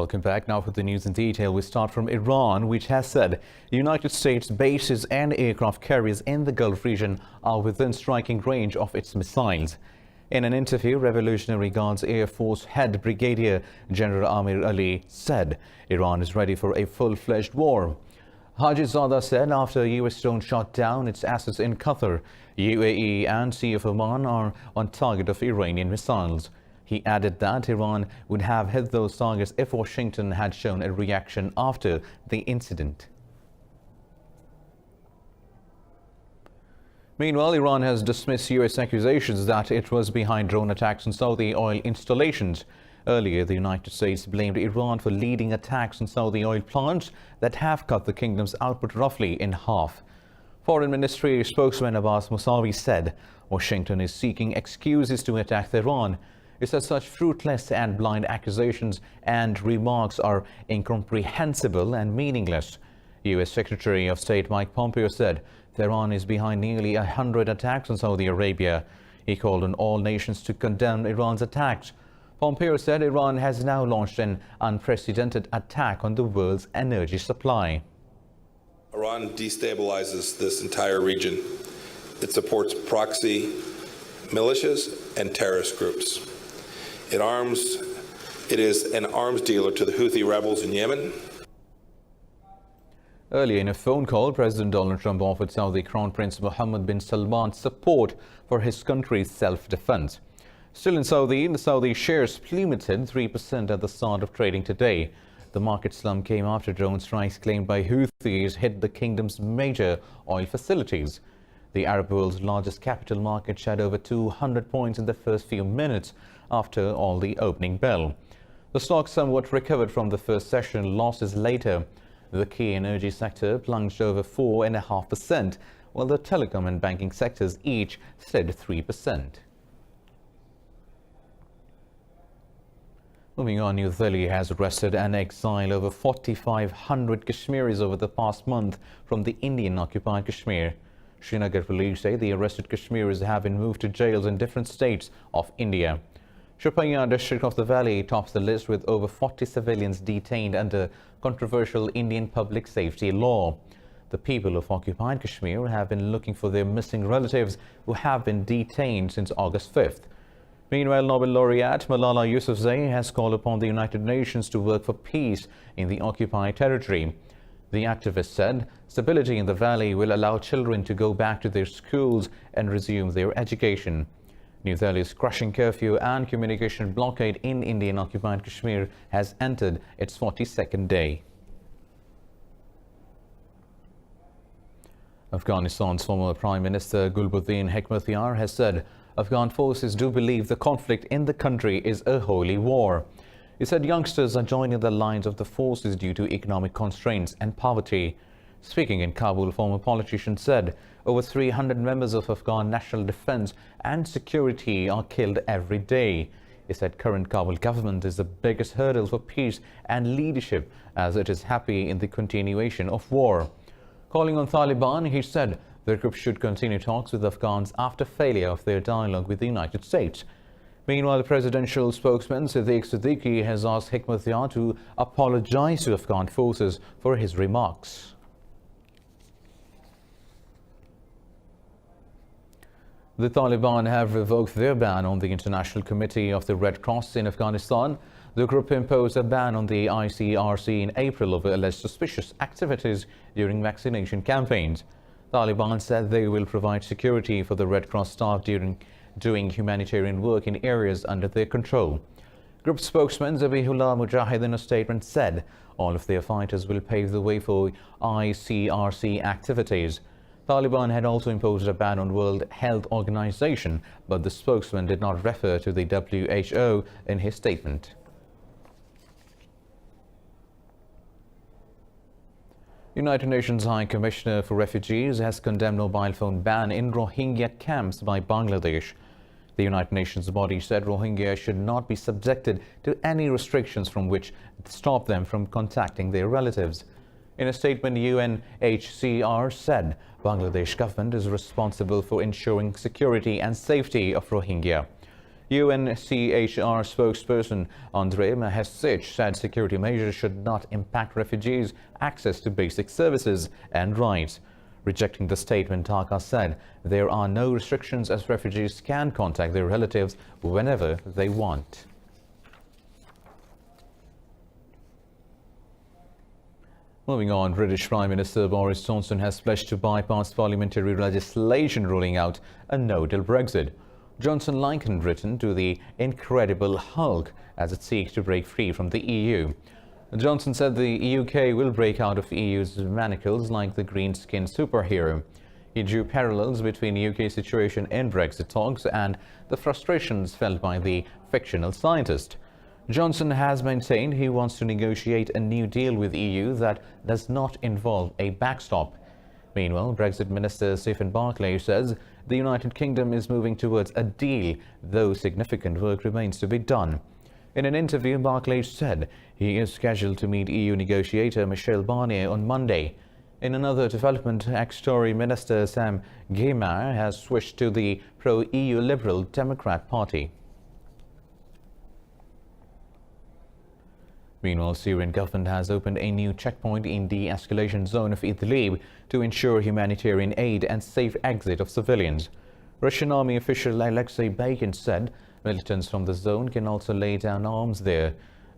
Welcome back. Now for the news in detail, we start from Iran, which has said the United States bases and aircraft carriers in the Gulf region are within striking range of its missiles. In an interview, Revolutionary Guards Air Force head Brigadier General Amir Ali said Iran is ready for a full-fledged war. Hajizada said after U.S. drone shot down its assets in Qatar, UAE and Sea of Oman are on target of Iranian missiles. He added that Iran would have hit those targets if Washington had shown a reaction after the incident. Meanwhile, Iran has dismissed U.S. accusations that it was behind drone attacks on Saudi oil installations. Earlier, the United States blamed Iran for leading attacks on Saudi oil plants that have cut the kingdom's output roughly in half. Foreign Ministry spokesman Abbas Mousavi said Washington is seeking excuses to attack Tehran. It said such fruitless and blind accusations and remarks are incomprehensible and meaningless. U.S. Secretary of State Mike Pompeo said Tehran is behind nearly 100 attacks on Saudi Arabia. He called on all nations to condemn Iran's attacks. Pompeo said Iran has now launched an unprecedented attack on the world's energy supply. Iran destabilizes this entire region. It supports proxy militias and terrorist groups. It is an arms dealer to the Houthi rebels in Yemen. Earlier in a phone call, President Donald Trump offered Saudi Crown Prince Mohammed bin Salman support for his country's self-defense. Still in Saudi, the Saudi shares plummeted 3% at the start of trading today. The market slump came after drone strikes claimed by Houthis hit the kingdom's major oil facilities. The Arab world's largest capital market shed over 200 points in the first few minutes after all the opening bell. The stock somewhat recovered from the first session losses later. The key energy sector plunged over 4.5%, while the telecom and banking sectors each slid 3%. Moving on, New Delhi has arrested and exiled over 4,500 Kashmiris over the past month from the Indian-occupied Kashmir. Srinagar police say the arrested Kashmiris have been moved to jails in different states of India. Shopaya district of the valley tops the list with over 40 civilians detained under controversial Indian public safety law. The people of occupied Kashmir have been looking for their missing relatives who have been detained since August 5th. Meanwhile, Nobel laureate Malala Yousafzai has called upon the United Nations to work for peace in the occupied territory. The activist said stability in the valley will allow children to go back to their schools and resume their education. New Delhi's crushing curfew and communication blockade in Indian-occupied Kashmir has entered its 42nd day. Afghanistan's former Prime Minister Bulletin Hekmatyar has said Afghan forces do believe the conflict in the country is a holy war. He said youngsters are joining the lines of the forces due to economic constraints and poverty. Speaking in Kabul, former politician said over 300 members of Afghan national defense and security are killed every day. He said current Kabul government is the biggest hurdle for peace and leadership as it is happy in the continuation of war. Calling on Taliban, he said the group should continue talks with Afghans after failure of their dialogue with the United States. Meanwhile, the presidential spokesman Siddiq Siddiqui has asked Hekmatyar to apologize to Afghan forces for his remarks. The Taliban have revoked their ban on the International Committee of the Red Cross in Afghanistan. The group imposed a ban on the ICRC in April over alleged suspicious activities during vaccination campaigns. Taliban said they will provide security for the Red Cross staff during doing humanitarian work in areas under their control. Group spokesman Zabihullah Mujahid in a statement said all of their fighters will pave the way for ICRC activities. Taliban had also imposed a ban on World Health Organization, but the spokesman did not refer to the WHO in his statement. United Nations High Commissioner for Refugees has condemned mobile phone ban in Rohingya camps by Bangladesh. The United Nations body said Rohingya should not be subjected to any restrictions from which stop them from contacting their relatives. In a statement, UNHCR said Bangladesh government is responsible for ensuring security and safety of Rohingya. UNHCR spokesperson Andrei Mahesic said security measures should not impact refugees' access to basic services and rights. Rejecting the statement, Dhaka said there are no restrictions as refugees can contact their relatives whenever they want. Moving on, British Prime Minister Boris Johnson has pledged to bypass parliamentary legislation ruling out a no-deal Brexit. Johnson likened Britain to the Incredible Hulk as it seeks to break free from the EU. Johnson said the UK will break out of EU's manacles like the green-skinned superhero. He drew parallels between the UK situation in Brexit talks and the frustrations felt by the fictional scientist. Johnson has maintained he wants to negotiate a new deal with EU that does not involve a backstop. Meanwhile, Brexit Minister Stephen Barclay says the United Kingdom is moving towards a deal, though significant work remains to be done. In an interview, Barclay said he is scheduled to meet EU negotiator Michel Barnier on Monday. In another development, ex-Tory Minister Sam Gyimah has switched to the pro-EU Liberal Democrat Party. Meanwhile, Syrian government has opened a new checkpoint in the de-escalation zone of Idlib to ensure humanitarian aid and safe exit of civilians. Russian army official Alexei Baikin said militants from the zone can also lay down arms there.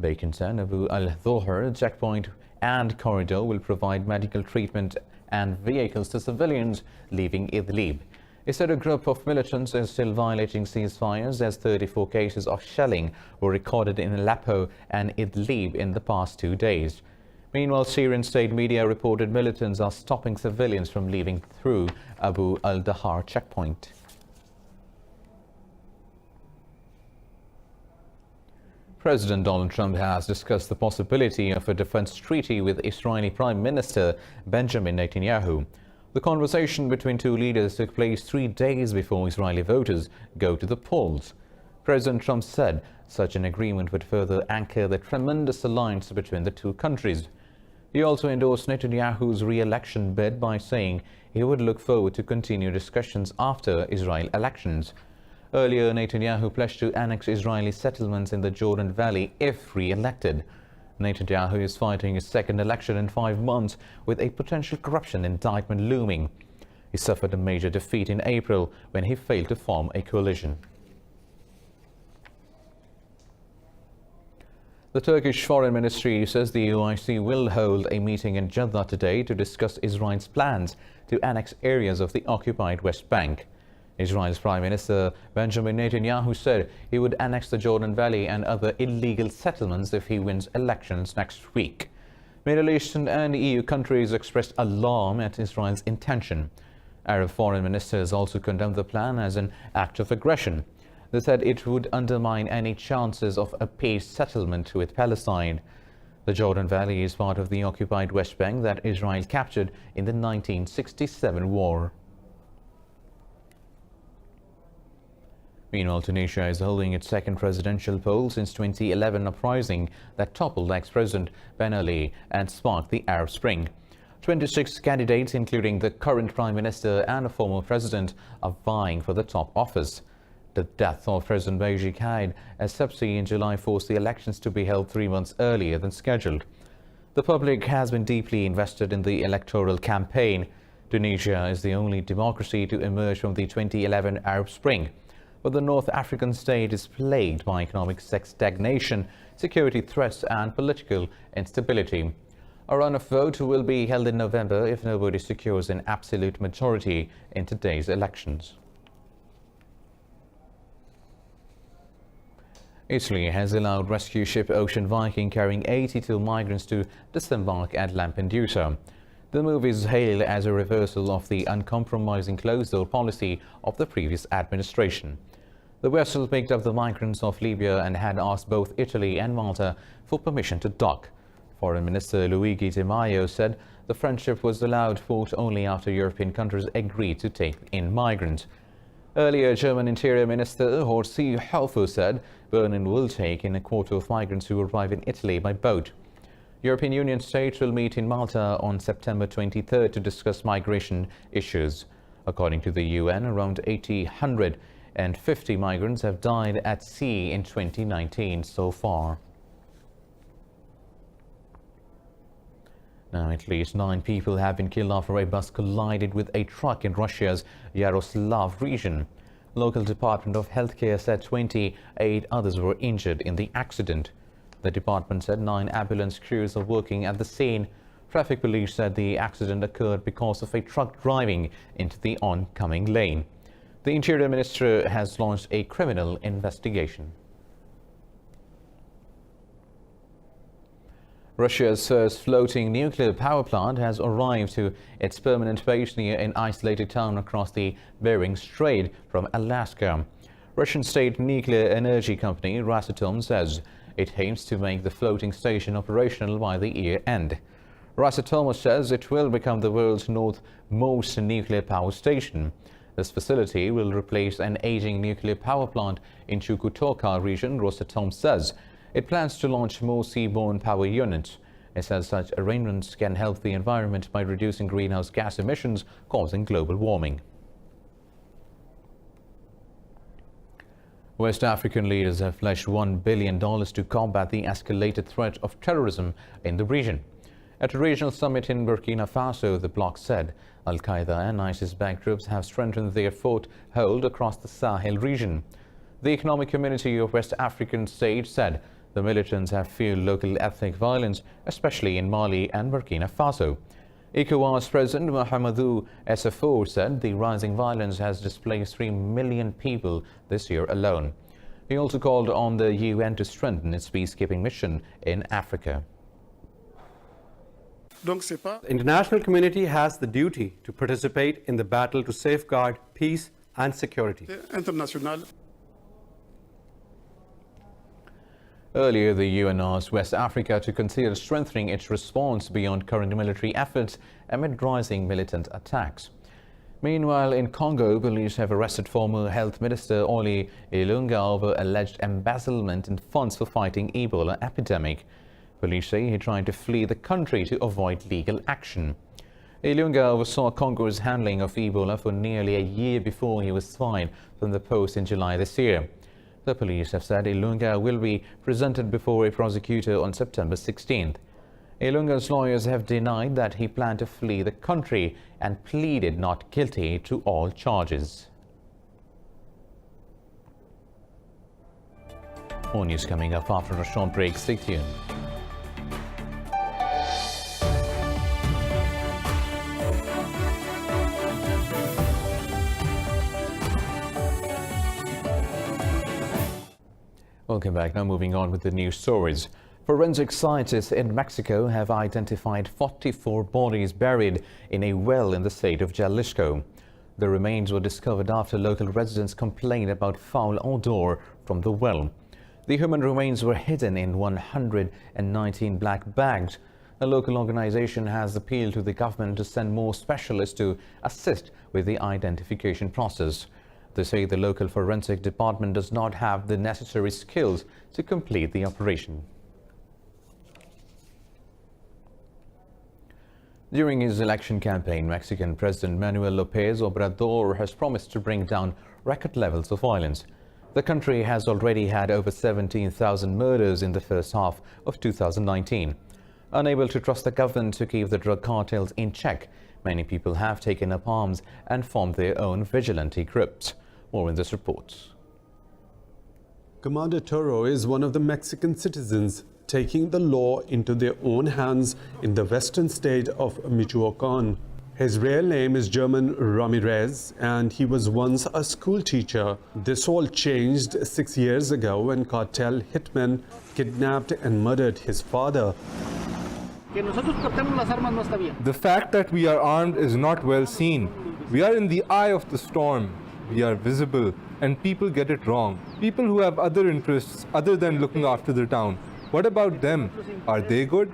Baikin said Abu al-Dhuhr checkpoint and corridor will provide medical treatment and vehicles to civilians leaving Idlib. He said a group of militants is still violating ceasefires as 34 cases of shelling were recorded in Aleppo and Idlib in the past 2 days. Meanwhile, Syrian state media reported militants are stopping civilians from leaving through Abu al-Dhuhr checkpoint. President Donald Trump has discussed the possibility of a defense treaty with Israeli Prime Minister Benjamin Netanyahu. The conversation between two leaders took place 3 days before Israeli voters go to the polls. President Trump said such an agreement would further anchor the tremendous alliance between the two countries. He also endorsed Netanyahu's re-election bid by saying he would look forward to continued discussions after Israel elections. Earlier, Netanyahu pledged to annex Israeli settlements in the Jordan Valley if re-elected. Netanyahu is fighting his second election in 5 months with a potential corruption indictment looming. He suffered a major defeat in April when he failed to form a coalition. The Turkish Foreign Ministry says the OIC will hold a meeting in Jeddah today to discuss Israel's plans to annex areas of the occupied West Bank. Israel's Prime Minister Benjamin Netanyahu said he would annex the Jordan Valley and other illegal settlements if he wins elections next week. Middle Eastern and EU countries expressed alarm at Israel's intention. Arab foreign ministers also condemned the plan as an act of aggression. They said it would undermine any chances of a peace settlement with Palestine. The Jordan Valley is part of the occupied West Bank that Israel captured in the 1967 war. Meanwhile, Tunisia is holding its second presidential poll since 2011 uprising that toppled ex-president Ben Ali and sparked the Arab Spring. 26 candidates, including the current prime minister and a former president, are vying for the top office. The death of President Beji Caid Essebsi in July forced the elections to be held 3 months earlier than scheduled. The public has been deeply invested in the electoral campaign. Tunisia is the only democracy to emerge from the 2011 Arab Spring. But the North African state is plagued by economic stagnation, security threats and political instability. A runoff vote will be held in November if nobody secures an absolute majority in today's elections. Italy has allowed rescue ship Ocean Viking carrying 82 migrants to disembark at Lampedusa. The move is hailed as a reversal of the uncompromising closed-door policy of the previous administration. The vessel picked up the migrants off Libya and had asked both Italy and Malta for permission to dock. Foreign Minister Luigi Di Maio said the French ship was allowed port only after European countries agreed to take in migrants. Earlier, German Interior Minister Horst Seehofer said Berlin will take in a quarter of migrants who arrive in Italy by boat. European Union states will meet in Malta on September 23rd to discuss migration issues. According to the UN, around 1,800 and 50 migrants have died at sea in 2019 so far. Now, at least 9 people have been killed after a bus collided with a truck in Russia's Yaroslav region. Local Department of Healthcare said 28 others were injured in the accident. The department said 9 ambulance crews are working at the scene. Traffic police said the accident occurred because of a truck driving into the oncoming lane. The Interior Minister has launched a criminal investigation. Russia's first floating nuclear power plant has arrived to its permanent base near an isolated town across the Bering Strait from Alaska. Russian state nuclear energy company Rosatom says it aims to make the floating station operational by the year end. Rosatom says it will become the world's northmost nuclear power station. This facility will replace an aging nuclear power plant in Chukotka region. Rosatom says it plans to launch more seaborne power units. It says such arrangements can help the environment by reducing greenhouse gas emissions causing global warming. West African leaders have pledged $1 billion to combat the escalated threat of terrorism in the region. At a regional summit in Burkina Faso, the bloc said Al-Qaeda and ISIS-backed groups have strengthened their foothold across the Sahel region. The Economic Community of West African States said the militants have fueled local ethnic violence, especially in Mali and Burkina Faso. ECOWAS President Mahamadou Issoufou said the rising violence has displaced 3 million people this year alone. He also called on the UN to strengthen its peacekeeping mission in Africa. The international community has the duty to participate in the battle to safeguard peace and security. Earlier, the UN asked West Africa to consider strengthening its response beyond current military efforts amid rising militant attacks. Meanwhile, in Congo, police have arrested former Health Minister Oli Ilunga over alleged embezzlement in funds for fighting Ebola epidemic. Police say he tried to flee the country to avoid legal action. Ilunga oversaw Congo's handling of Ebola for nearly a year before he was fired from the post in July this year. The police have said Ilunga will be presented before a prosecutor on September 16th. Ilunga's lawyers have denied that he planned to flee the country and pleaded not guilty to all charges. More news coming up after a short break. Stay tuned. Welcome back. Now moving on with the news stories. Forensic scientists in Mexico have identified 44 bodies buried in a well in the state of Jalisco. The remains were discovered after local residents complained about foul odor from the well. The human remains were hidden in 119 black bags. A local organization has appealed to the government to send more specialists to assist with the identification process. They say the local forensic department does not have the necessary skills to complete the operation. During his election campaign, Mexican President Manuel López Obrador has promised to bring down record levels of violence. The country has already had over 17,000 murders in the first half of 2019. Unable to trust the government to keep the drug cartels in check, many people have taken up arms and formed their own vigilante groups. More in this report. Commander Toro is one of the Mexican citizens taking the law into their own hands in the western state of Michoacán. His real name is German Ramirez, and he was once a school teacher. This all changed 6 years ago when cartel hitmen kidnapped and murdered his father. The fact that we are armed is not well seen. We are in the eye of the storm. We are visible, and people get it wrong. People who have other interests other than looking after the town. What about them? Are they good?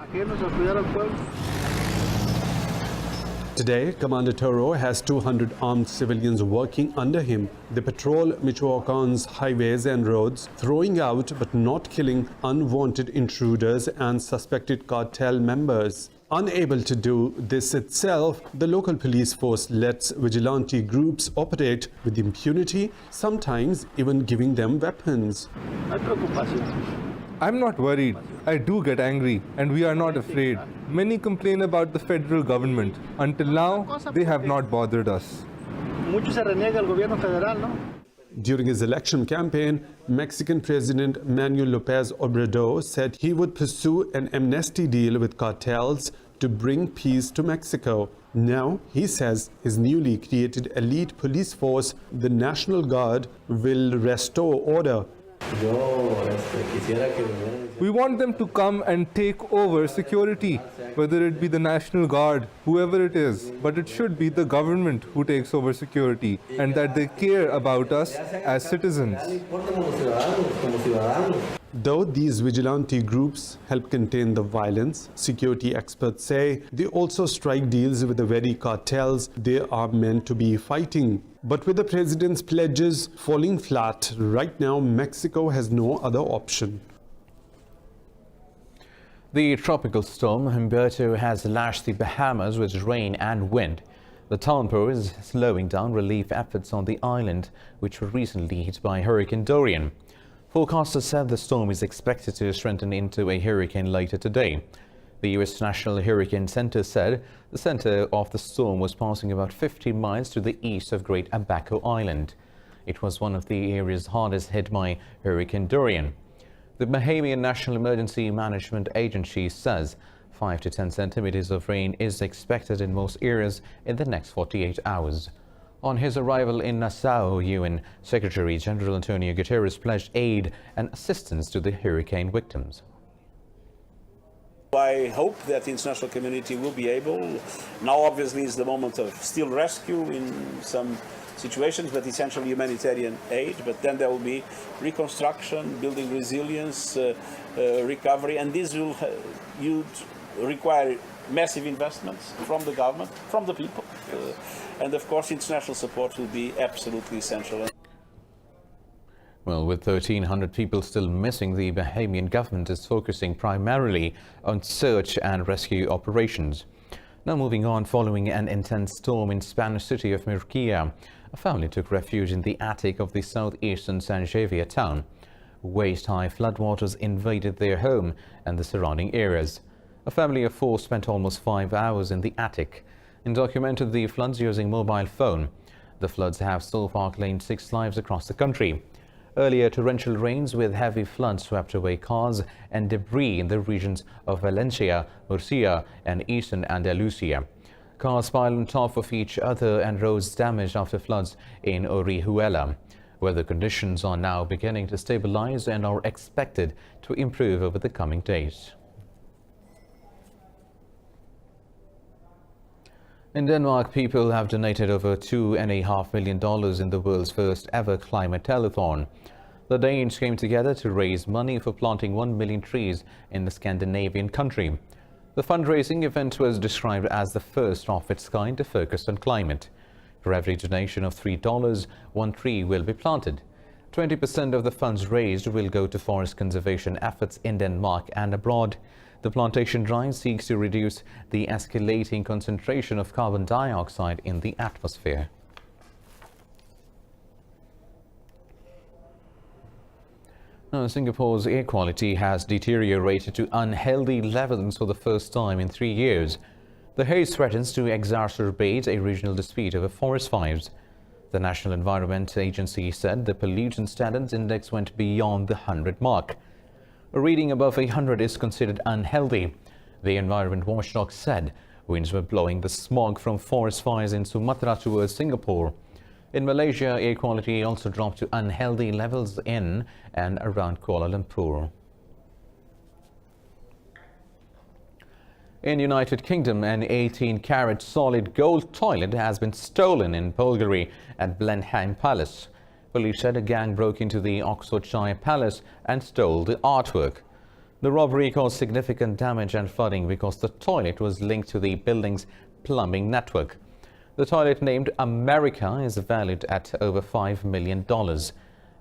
Today, Commander Toro has 200 armed civilians working under him. They patrol Michoacán's highways and roads, throwing out but not killing unwanted intruders and suspected cartel members. Unable to do this itself, the local police force lets vigilante groups operate with impunity, sometimes even giving them weapons. I'm not worried. I do get angry, and we are not afraid. Many complain about the federal government. Until now, they have not bothered us. During his election campaign, Mexican President Manuel López Obrador said he would pursue an amnesty deal with cartels to bring peace to Mexico. Now, he says his newly created elite police force, the National Guard, will restore order. We want them to come and take over security, whether it be the National Guard, whoever it is, but it should be the government who takes over security, and that they care about us as citizens. Though these vigilante groups help contain the violence, security experts say they also strike deals with the very cartels they are meant to be fighting. But with the president's pledges falling flat, right now Mexico has no other option. The tropical storm Humberto has lashed the Bahamas with rain and wind. The downpour is slowing down relief efforts on the island, which were recently hit by Hurricane Dorian. Forecasters said the storm is expected to strengthen into a hurricane later today. The U.S. National Hurricane Center said the center of the storm was passing about 50 miles to the east of Great Abaco Island. It was one of the areas hardest hit by Hurricane Dorian. The Bahamian National Emergency Management Agency says 5 to 10 centimeters of rain is expected in most areas in the next 48 hours. On his arrival in Nassau, UN Secretary General Antonio Guterres pledged aid and assistance to the hurricane victims. I hope that the international community will be able. Now obviously is the moment of still rescue in some situations, but essentially humanitarian aid. But then there will be reconstruction, building resilience, recovery, and this will require massive investments from the government, from the people, and of course international support will be absolutely essential. Well, with 1,300 people still missing, the Bahamian government is focusing primarily on search and rescue operations. Now moving on, following an intense storm in Spanish city of Murcia, a family took refuge in the attic of the southeastern San Xavier town. Waist-high floodwaters invaded their home and the surrounding areas. A family of 4 spent almost 5 hours in the attic and documented the floods using mobile phone. The floods have so far claimed 6 lives across the country. Earlier, torrential rains with heavy floods swept away cars and debris in the regions of Valencia, Murcia and eastern Andalusia. Cars piled on top of each other and roads damaged after floods in Orihuela. Weather conditions are now beginning to stabilize and are expected to improve over the coming days. In Denmark, people have donated over $2.5 million in the world's first ever climate telethon. The Danes came together to raise money for planting 1 million trees in the Scandinavian country. The fundraising event was described as the first of its kind to focus on climate. For every donation of $3, 1 tree will be planted. 20% of the funds raised will go to forest conservation efforts in Denmark and abroad. The plantation drive seeks to reduce the escalating concentration of carbon dioxide in the atmosphere. Now, Singapore's air quality has deteriorated to unhealthy levels for the first time in 3 years. The haze threatens to exacerbate a regional dispute over forest fires. The National Environment Agency said the pollutant standards index went beyond the 100 mark. A reading above 100 is considered unhealthy. The environment watchdog said winds were blowing the smog from forest fires in Sumatra towards Singapore. In Malaysia, air quality also dropped to unhealthy levels in and around Kuala Lumpur. In United Kingdom, an 18-carat solid gold toilet has been stolen in Bulgaria at Blenheim Palace. Police said a gang broke into the Oxfordshire Palace and stole the artwork. The robbery caused significant damage and flooding because the toilet was linked to the building's plumbing network. The toilet, named America, is valued at over $5 million.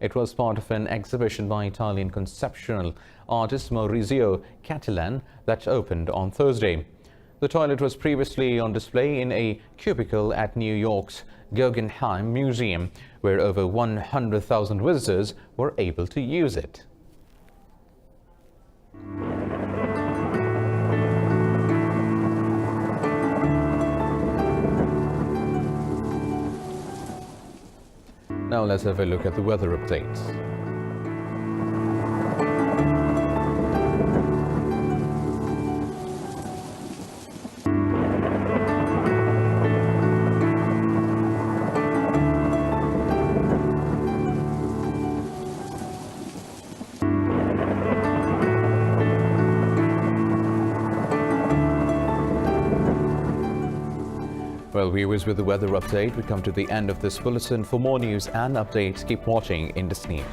It was part of an exhibition by Italian conceptual artist Maurizio Cattelan that opened on Thursday. The toilet was previously on display in a cubicle at New York's Guggenheim Museum, where over 100,000 visitors were able to use it. Now let's have a look at the weather updates. Well, viewers, with the weather update, we come to the end of this bulletin. For more news and updates, keep watching Indus News.